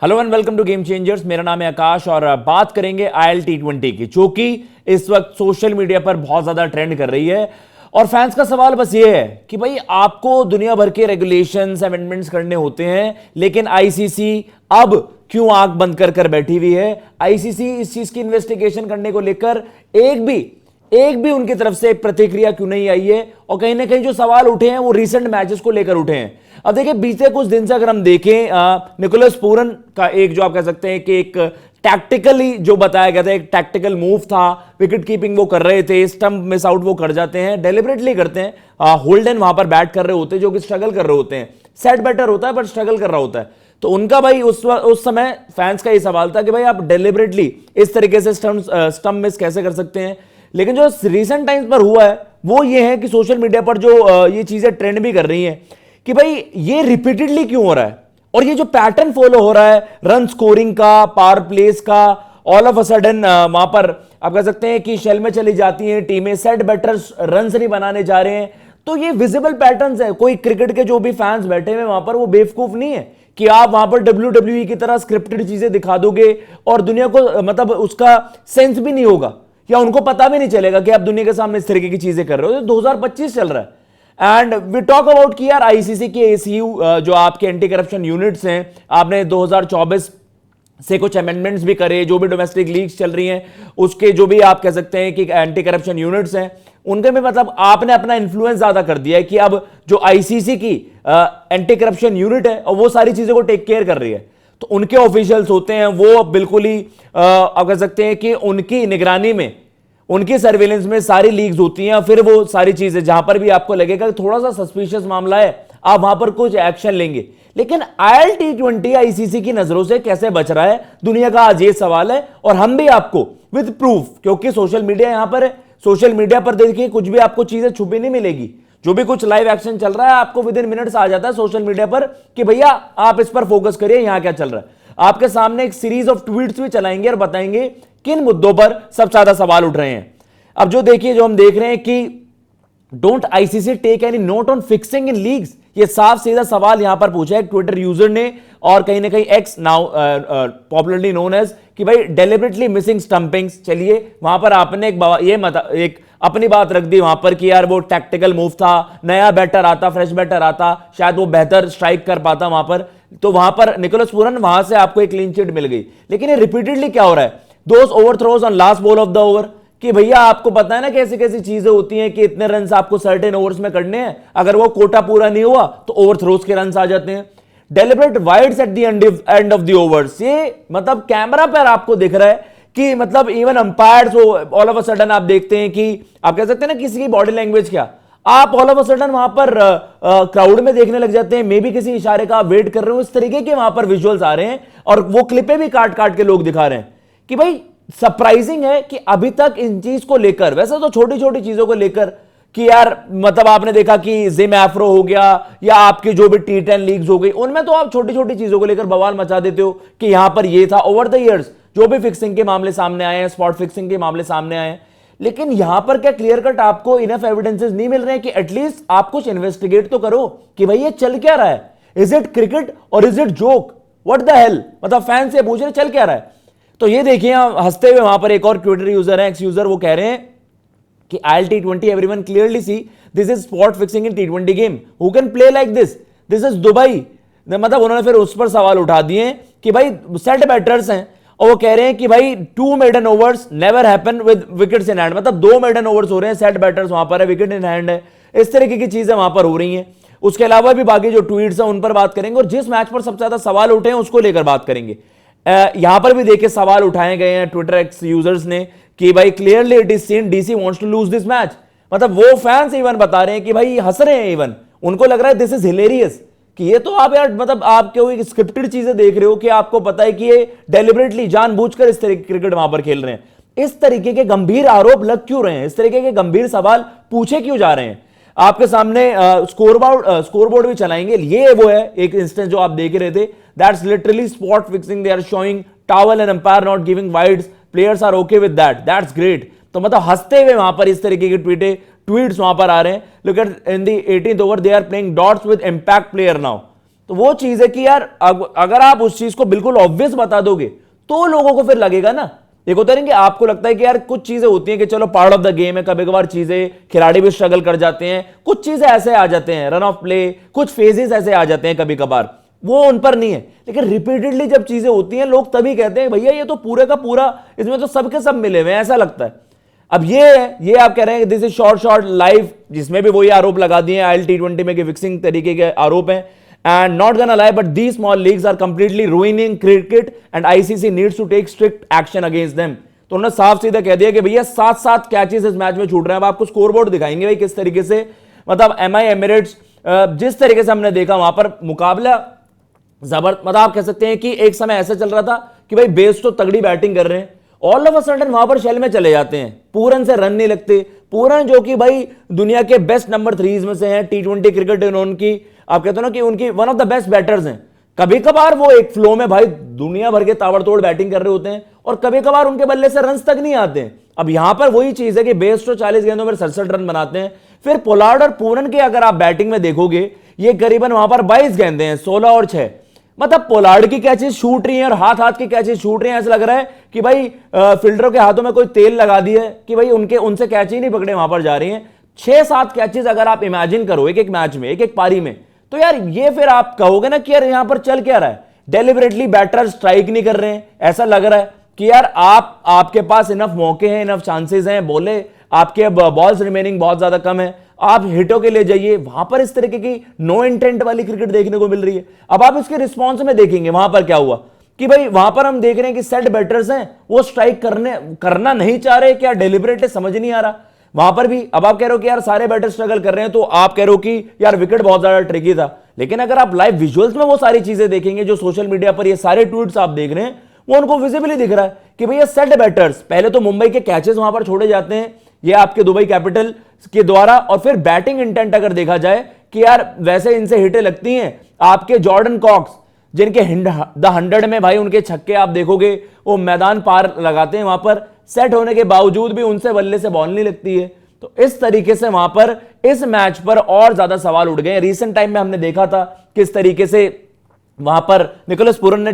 Hello and welcome to game changers. मेरा नाम है आकाश और बात करेंगे आईएल टी20 की, जो कि इस वक्त सोशल मीडिया पर बहुत ज्यादा ट्रेंड कर रही है। और फैंस का सवाल बस ये है कि भाई आपको दुनिया भर के रेगुलेशंस अमेंडमेंट्स करने होते हैं, लेकिन आईसीसी अब क्यों आंख बंद कर कर बैठी हुई है? आईसीसी इस चीज की इन्वेस्टिगेशन करने को लेकर एक भी उनकी तरफ से प्रतिक्रिया क्यों नहीं आई है? और कहीं ना कहीं जो सवाल उठे हैं वो रीसेंट मैचेस को लेकर उठे हैं। अब देखिए, बीते कुछ दिन से अगर हम देखें, निकोलस पूरन का एक जो आप कह सकते हैं कि एक टैक्टिकली जो बताया गया था, एक टैक्टिकल मूव था, विकेट कीपिंग वो कर रहे थे, स्टंप मिस आउट वो कर जाते हैं, डेलिबरेटली करते हैं। होल्डन वहां पर बैट कर रहे होते हैं, जो कि स्ट्रगल कर रहे होते हैं। सेट बेटर होता है बट स्ट्रगल कर रहा होता है। तो उनका भाई उस समय फैंस का ये सवाल था कि भाई आप डेलिबरेटली इस तरीके से स्टंप मिस कैसे कर सकते हैं? लेकिन जो रिसेंट टाइम्स पर हुआ है वो ये है कि सोशल मीडिया पर जो ये चीजें ट्रेंड भी कर रही हैं कि भाई ये रिपीटेडली क्यों हो रहा है, और ये जो पैटर्न फॉलो हो रहा है रन स्कोरिंग का, पावर प्लेस का, ऑल ऑफ अ सडन वहां पर आप कह सकते हैं कि शेल में चली जाती हैं टीमें, सेट बैटर्स रन नहीं बनाने जा रहे हैं। तो ये विजिबल पैटर्न्स है। कोई क्रिकेट के जो भी फैंस बैठे हुए वहां पर वो बेवकूफ नहीं है कि आप वहां पर WWE की तरह स्क्रिप्टेड चीजें दिखा दोगे और दुनिया को मतलब उसका सेंस भी नहीं होगा, या उनको पता भी नहीं चलेगा कि आप दुनिया के सामने इस तरीके की चीजें कर रहे हो। 2025 चल रहा है एंड वी टॉक अबाउट कि यार आईसीसी के एसीयू जो आपके एंटी करप्शन यूनिट्स हैं, आपने 2024 से कुछ अमेंडमेंट्स भी करे, जो भी डोमेस्टिक लीग्स चल रही हैं उसके जो भी आप कह सकते हैं कि एंटी करप्शन यूनिट्स हैं उनके में मतलब आपने अपना इन्फ्लुएंस ज्यादा कर दिया है कि अब जो आईसीसी की एंटी करप्शन यूनिट है और वो सारी चीजों को टेक केयर कर रही है। तो उनके ऑफिशियल्स होते हैं वो बिल्कुल ही आप कह सकते हैं कि उनकी निगरानी में, उनकी सर्वेलेंस में सारी लीग्स होती हैं। फिर वो सारी चीजें जहां पर भी आपको लगेगा कि थोड़ा सा सस्पिशियस मामला है, आप वहां पर कुछ एक्शन लेंगे। लेकिन आईएल टी20 आईसीसी की नजरों से कैसे बच रहा है, दुनिया का आज ये सवाल है। और हम भी आपको विद प्रूफ, क्योंकि सोशल मीडिया यहां पर है, सोशल मीडिया पर देखिए कुछ भी आपको चीजें छुपी नहीं मिलेगी। जो भी कुछ लाइव एक्शन चल रहा है आपको विद इन मिनट्स आ जाता है सोशल मीडिया पर कि भैया आप इस पर फोकस करिए, यहां क्या चल रहा है। आपके सामने एक सीरीज ऑफ ट्वीट्स भी चलाएंगे और बताएंगे किन मुद्दों पर सबसे ज्यादा सवाल उठ रहे हैं। अब जो देखिए, जो हम देख रहे हैं कि don't ICC take any note on fixing in leagues, ये साफ सीधा सवाल यहां पर पूछा है ट्विटर यूजर ने, और कहीं ना कहीं X now popularly known as कि भाई डेलिबरेटली मिसिंग स्टंपिंग्स। चलिए वहां पर आपने एक अपनी बात रख दी वहां पर कि यार वो टैक्टिकल मूव था, नया बैटर आता, फ्रेश बैटर आता, शायद वो बेहतर स्ट्राइक कर पाता वहां पर। तो वहां पर निकोलस पूरन वहां से आपको एक क्लीन चिट मिल गई। लेकिन ये रिपीटेडली क्या हो रहा है, those over throws on last ball of the over, कि भैया आपको पता है ना कैसी कैसी चीजें होती हैं कि इतने रन आपको सर्टेन ओवर्स में करने हैं, अगर वो कोटा पूरा नहीं हुआ तो ओवर थ्रोज के रन आ जाते हैं। Deliberate wides at the end of the overs, ये मतलब कैमरा पर आपको दिख रहा है कि मतलब even umpires all of a sudden आप देखते हैं कि आप कह सकते हैं ना किसी की बॉडी लैंग्वेज क्या, आप ऑल ऑफ अ सडन वहां पर क्राउड में देखने लग जाते हैं, मे बी किसी इशारे का आप वेट कर रहे हो, इस तरीके के वहां पर विजुअल्स आ रहे हैं और वो क्लिपें भी काट काट के लोग दिखा रहे हैं कि भाई सरप्राइजिंग है कि अभी तक इन चीज को लेकर, वैसे तो छोटी छोटी चीजों को लेकर कि यार मतलब आपने देखा कि जिम एफ्रो हो गया या आपकी जो भी T10 लीग्स हो गई, उनमें तो आप छोटी छोटी चीजों को लेकर बवाल मचा देते हो कि यहां पर ये था। ओवर द इयर्स जो भी फिक्सिंग के मामले सामने आए हैं, स्पॉट फिक्सिंग के मामले सामने आए हैं, लेकिन यहां पर क्या क्लियर कट आपको इनफ एविडेंसेस नहीं मिल रहे हैं कि एटलीस्ट आप कुछ इन्वेस्टिगेट तो करो कि भाई ये चल क्या रहा है, इज इट क्रिकेट और is it joke, what the hell, मतलब फैन से पूछ रहे चल क्या रहा है। तो ये देखिए हंसते हुए वहां पर एक और ट्विटर यूजर है, एक्स यूजर, वो कह रहे हैं कि IL T20 everyone clearly see this is spot fixing in T20 game, who can play like this is Dubai. मतलब उन्होंने फिर उस पर सवाल उठा दिए कि भाई सेट बैटर्स हैं और वो कह रहे हैं कि भाई 2 maiden overs never happen with wickets in hand, मतलब 2 मेडन ओवर्स हो रहे हैं, सेट बैटर्स वहां पर है, विकेट इन हैंड है, इस तरीके की चीजें वहां पर हो रही हैं। उसके अलावा भी बाकी जो ट्वीट्स हैं उन पर बात करेंगे और जिस मैच पर सबसे ज्यादा सवाल उठे हैं उसको लेकर बात करेंगे। यहां पर भी देखिए सवाल उठाए गए हैं ट्विटर एक्स यूजर्स ने कि भाई clearly it is seen DC wants to lose this match, मतलब वो फैंस इवन बता रहे हैं कि भाई हंस रहे हैं, इवन उनको लग रहा है दिस इज हिलेरियस कि ये तो आप यार मतलब आप कोई स्क्रिप्टेड चीजें देख रहे हो कि आपको पता है कि ये डेलिबरेटली जानबूझकर इस तरीके क्रिकेट वहां पर खेल रहे हैं। इस तरीके के गंभीर आरोप लग क्यों रहे हैं, इस तरीके के गंभीर सवाल पूछे क्यों जा रहे हैं? आपके सामने स्कोरबोर्ड भी चलाएंगे। ये वो है एक इंस्टेंस जो आप देख रहे थे, that's literally spot fixing, they are showing towel and umpire not giving wides, players are okay with that's great. तो मतलब हंसते हुए वहां पर इस तरीके के ट्वीट्स वहां पर आ रहे हैं। Look at in the 18th over they are playing dots with impact player now, तो वो चीज है कि यार अगर आप उस चीज को बिल्कुल ऑब्वियस बता दोगे तो लोगों को फिर लगेगा ना। एक होता है कि आपको लगता है कि यार कुछ चीजें होती हैं कि चलो पार्ट ऑफ द गेम है, कभी कभार चीजें खिलाड़ी भी स्ट्रगल कर जाते हैं, कुछ चीजें ऐसे आ जाते हैं, रन ऑफ प्ले, कुछ फेजेस ऐसे आ जाते हैं कभी कभार, वो उन पर नहीं है। लेकिन रिपीटेडली जब चीजें होती हैं लोग तभी कहते हैं भैया ये तो पूरे का पूरा इसमें तो सबके सब मिले हुए हैं, ऐसा लगता है। अब ये आप कह रहे हैं दिस इज शॉर्ट लाइफ, जिसमें भी वही आरोप लगा दिए IL-T20 में कि फिक्सिंग तरीके के आरोप हैं। And not gonna lie, but these small leagues are completely ruining cricket and ICC needs to take strict action against them। तो उन्होंने साफ सीधा कह दिया कि भैया 7 कैचेस इस मैच में छूट रहे हैं। अब आपको स्कोरबोर्ड दिखाएंगे भाई किस तरीके से, मतलब MI एमिरेट्स जिस तरीके से हमने देखा वहां पर मुकाबला मतलब आप कह सकते हैं कि एक समय ऐसा चल रहा था कि भाई बेस तो तगड़ी बैटिंग कर रहे हैं, ऑल ऑफ अ सडन वहां पर शेल में चले जाते हैं, पूरन से रन नहीं लगते। पूरन जो कि भाई दुनिया के बेस्ट नंबर 3 में से हैं T20 क्रिकेट, उनकी आप कहते हो ना कि उनकी one of the best batters हैं। कभी कभार वो एक फ्लो में भाई दुनिया भर के ताबड़तोड़ बैटिंग कर रहे होते हैं और कभी कभार उनके बल्ले से रन तक नहीं आते हैं। अब यहां पर वही चीज है कि बेस्टो 40 गेंदों में 67 रन बनाते हैं। फिर पोलार्ड और पूरन के अगर आप बैटिंग में देखोगे ये करीबन वहां पर 22 गेंदे हैं, 16 और 6, मतलब पोलार्ड की कैचेस छूट रही हैं और हाथ की कैचेस छूट रही हैं। ऐसा लग रहा है कि भाई फील्डरों के हाथों में कोई तेल लगा दिया है कि भाई उनसे कैच ही नहीं पकड़े, वहां पर जा रही हैं। 6-7 कैचेस अगर आप इमेजिन करो एक मैच में, एक पारी में, तो यार ये फिर आप कहोगे ना कि यार यहां पर चल क्या रहा है, डेलिबरेटली बैटर स्ट्राइक नहीं कर रहे हैं। ऐसा लग रहा है कि यार आपके पास इनफ मौके हैं, इनफ चांसेस हैं, बोले आपके बॉल्स रिमेनिंग बहुत ज्यादा कम है, आप हिटों के लिए जाइए। वहां पर इस तरीके की नो इंटेंट वाली क्रिकेट देखने को मिल रही है। अब आप इसके रिस्पॉन्स में देखेंगे वहां पर क्या हुआ कि भाई वहां पर हम देख रहे हैं कि सेट बैटर्स हैं वो स्ट्राइक करना नहीं चाह रहे, क्या डेलिबरेटली समझ नहीं आ रहा। वहां पर भी अब आप कह रहे हो कि यार सारे बैटर स्ट्रगल कर रहे हैं, तो आप कह रहे हो कि यार विकेट बहुत ज्यादा ट्रिकी था। लेकिन अगर आप लाइव विजुअल्स में वो सारी चीजें देखेंगे जो सोशल मीडिया पर ये सारे ट्वीट्स आप देख रहे हैं, वो उनको विजिबली दिख रहा है कि भैया सेट बैटर्स, पहले तो मुंबई के कैचेस वहां पर छोड़े जाते हैं ये आपके दुबई कैपिटल के द्वारा, और फिर बैटिंग इंटेंट अगर देखा जाए कि यार वैसे इनसे हिटें लगती हैं आपके जॉर्डन कॉक्स, जिनके द 100 में भाई उनके छक्के आप देखोगे वो मैदान पार लगाते हैं, वहां पर सेट होने के बावजूद भी उनसे बल्ले से बॉल नहीं लगती है। तो इस तरीके से वहां पर इस मैच पर और ज्यादा सवाल उठ गए। रिसेंट टाइम में हमने देखा था किस तरीके से वहां पर निकोलस पूरन ने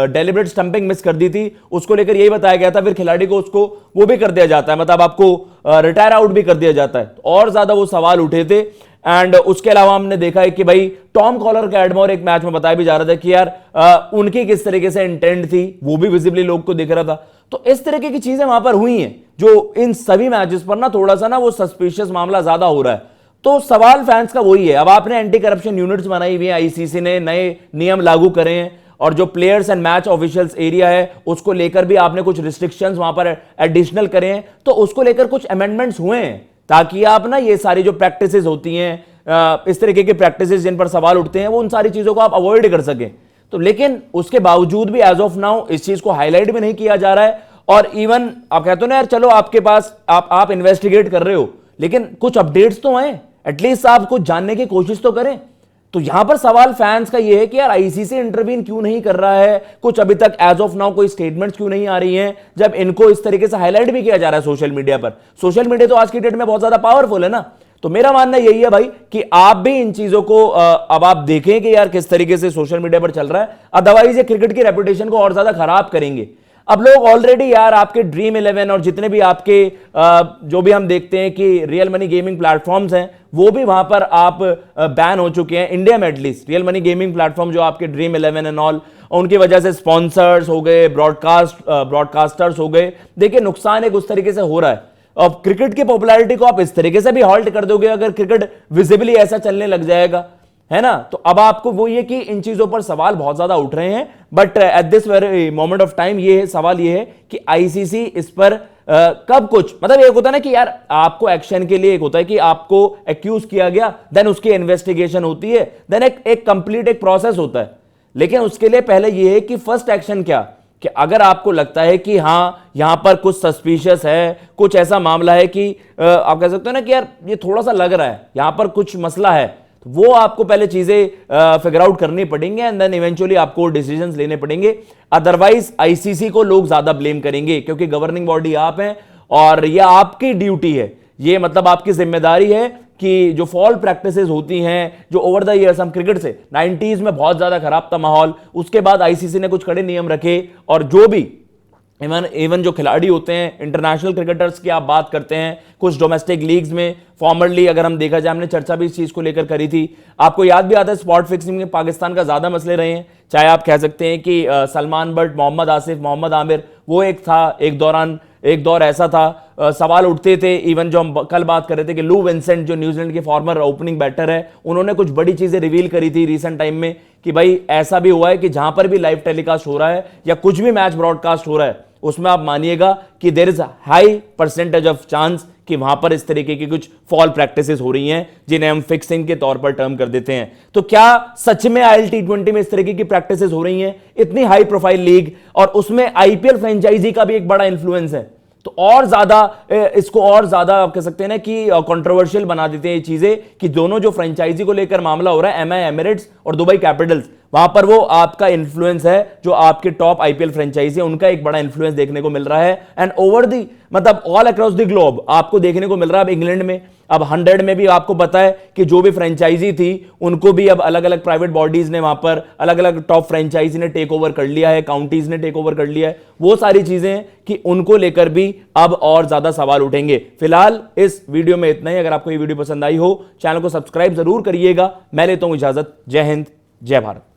डेलिबरेट स्टंपिंग मिस कर दी थी, उसको लेकर यही बताया गया था, फिर खिलाड़ी को उसको वो भी कर दिया जाता है, मतलब आपको रिटायर आउट भी कर दिया जाता है। तो और ज्यादा वो सवाल उठे थे। एंड उसके अलावा हमने देखा है कि भाई टॉम कॉलर का एडमोर एक मैच में बताया भी जा रहा था कि यार उनकी किस तरीके से इंटेंट थी, वो भी विजिबली लोग को दिख रहा था। तो इस तरीके की चीजें वहां पर हुई हैं जो इन सभी मैचेस पर ना थोड़ा सा ना वो सस्पिशियस मामला ज्यादा हो रहा है। तो सवाल फैंस का वही है। अब आपने एंटी करप्शन यूनिट्स बनाई हुई है, आईसीसी ने नए नियम लागू करे हैं, और जो players and match officials area है उसको लेकर भी आपने कुछ रिस्ट्रिक्शंस वहां पर एडिशनल करे हैं, तो उसको लेकर कुछ अमेंडमेंट्स हुए हैं ताकि आप ना ये सारी जो प्रैक्टिसेस होती हैं, इस तरीके की प्रैक्टिसेस जिन पर सवाल उठते हैं, वो उन सारी चीजों को आप अवॉइड कर सकें। तो लेकिन उसके बावजूद भी एज ऑफ नाउ इस चीज को हाईलाइट भी नहीं किया जा रहा है। और इवन आप कहते हो ना यार चलो आपके पास आप इन्वेस्टिगेट कर रहे हो, लेकिन कुछ अपडेट्स तो आए, एटलीस्ट आप कुछ जानने की कोशिश तो करें। तो यहां पर सवाल फैंस का यह है कि यार आईसीसी इंटरवीन क्यों नहीं कर रहा है, कुछ अभी तक एज ऑफ नाउ कोई स्टेटमेंट्स क्यों नहीं आ रही हैं, जब इनको इस तरीके से हाईलाइट भी किया जा रहा है सोशल मीडिया पर। सोशल मीडिया तो आज की डेट में बहुत ज्यादा पावरफुल है ना। तो मेरा मानना यही है भाई कि आप भी इन चीजों को अब आप देखें कि यार किस तरीके से सोशल मीडिया पर चल रहा है, अदरवाइज ये क्रिकेट की रेपुटेशन को और ज्यादा खराब करेंगे। अब लोग ऑलरेडी यार आपके ड्रीम 11 और जितने भी आपके जो भी हम देखते हैं कि रियल मनी गेमिंग प्लेटफॉर्म्स हैं, वो भी वहां पर आप बैन हो चुके हैं इंडिया में। At least real money gaming platform जो आपके ड्रीम 11 एंड ऑल, उनकी वजह से स्पॉन्सर्स हो गए, ब्रॉडकास्टर्स हो गए। देखिए नुकसान एक उस तरीके से हो रहा है। अब क्रिकेट की पॉपुलैरिटी को आप इस तरीके से भी हॉल्ट कर दोगे अगर क्रिकेट विजिबली ऐसा चलने लग जाएगा, है ना। तो अब आपको वो ये कि इन चीजों पर सवाल बहुत ज्यादा उठ रहे हैं, but at this very moment of time ये सवाल ये है कि आईसीसी इस पर कब कुछ, मतलब एक होता है ना कि यार आपको एक्शन के लिए, एक होता है कि आपको एक्यूज किया गया, देन उसकी इन्वेस्टिगेशन होती है, देन एक कंप्लीट एक प्रोसेस होता है। लेकिन उसके लिए पहले ये है कि फर्स्ट एक्शन क्या, कि अगर आपको लगता है कि हाँ यहां पर कुछ सस्पिशियस है, कुछ ऐसा मामला है कि आप कह सकते हो ना कि यार ये थोड़ा सा लग रहा है यहां पर कुछ मसला है, तो वो आपको पहले चीजें फिगर आउट करनी पड़ेंगे एंड देन इवेंचुअली आपको डिसीजंस लेने पड़ेंगे। अदरवाइज आईसीसी को लोग ज्यादा ब्लेम करेंगे क्योंकि गवर्निंग बॉडी आप हैं और ये आपकी ड्यूटी है, ये मतलब आपकी जिम्मेदारी है कि जो फॉल प्रैक्टिसेस होती हैं, जो ओवर द ईयर्स हम क्रिकेट से 90s में बहुत ज्यादा खराब था माहौल, उसके बाद आईसीसी ने कुछ कड़े नियम रखे और जो भी इवन जो खिलाड़ी होते हैं, इंटरनेशनल क्रिकेटर्स की आप बात करते हैं, कुछ डोमेस्टिक लीग्स में फॉर्मरली अगर हम देखा जाए, हमने चर्चा भी इस चीज को लेकर करी थी। आपको याद भी आता है स्पॉट फिक्सिंग में पाकिस्तान का ज्यादा मसले रहे हैं, चाहे आप कह सकते हैं कि सलमान बट, मोहम्मद आसिफ, मोहम्मद आमिर, वो एक था, एक दौर ऐसा था, सवाल उठते थे। इवन जो हम कल बात कर रहे थे कि लू विंसेंट जो न्यूजीलैंड के फॉर्मर ओपनिंग बैटर है, उन्होंने कुछ बड़ी चीजें रिवील करी थी रिसेंट टाइम में कि भाई ऐसा भी हुआ है कि जहां पर भी लाइव टेलीकास्ट हो रहा है या कुछ भी मैच ब्रॉडकास्ट हो रहा है, उसमें आप मानिएगा कि there is high percentage of chance कि वहां पर इस तरीके की कुछ फॉल प्रैक्टिसेस हो रही हैं जिन्हें हम फिक्सिंग के तौर पर टर्म कर देते हैं। तो क्या सच में आईएल टी20 में इस तरीके की प्रैक्टिसेस हो रही हैं? इतनी हाई प्रोफाइल लीग और उसमें आईपीएल फ्रेंचाइजी का भी एक बड़ा इंफ्लुएंस है, तो और ज्यादा इसको और ज्यादा आप कह सकते हैं ना कि कंट्रोवर्शियल बना देते हैं ये चीजें कि दोनों जो फ्रेंचाइजी को लेकर मामला हो रहा है, एमआई एमिरेट्स और दुबई कैपिटल्स, वहां पर वो आपका इन्फ्लुएंस है, जो आपके टॉप आईपीएल फ्रेंचाइजी है उनका एक बड़ा इन्फ्लुएंस देखने को मिल रहा है। एंड ओवर दी मतलब ऑल अक्रॉस द ग्लोब आपको देखने को मिल रहा है। अब इंग्लैंड में, अब 100 में भी आपको पता है कि जो भी फ्रेंचाइजी थी उनको भी अब अलग अलग प्राइवेट बॉडीज ने वहां पर अलग अलग टॉप फ्रेंचाइजी ने टेक ओवर कर लिया है, काउंटीज ने टेक ओवर कर लिया है। वो सारी चीजें कि उनको लेकर भी अब और ज्यादा सवाल उठेंगे। फिलहाल इस वीडियो में इतना ही। अगर आपको ये वीडियो पसंद आई हो, चैनल को सब्सक्राइब जरूर करिएगा। मैं लेता हूं इजाजत। जय हिंद, जय भारत।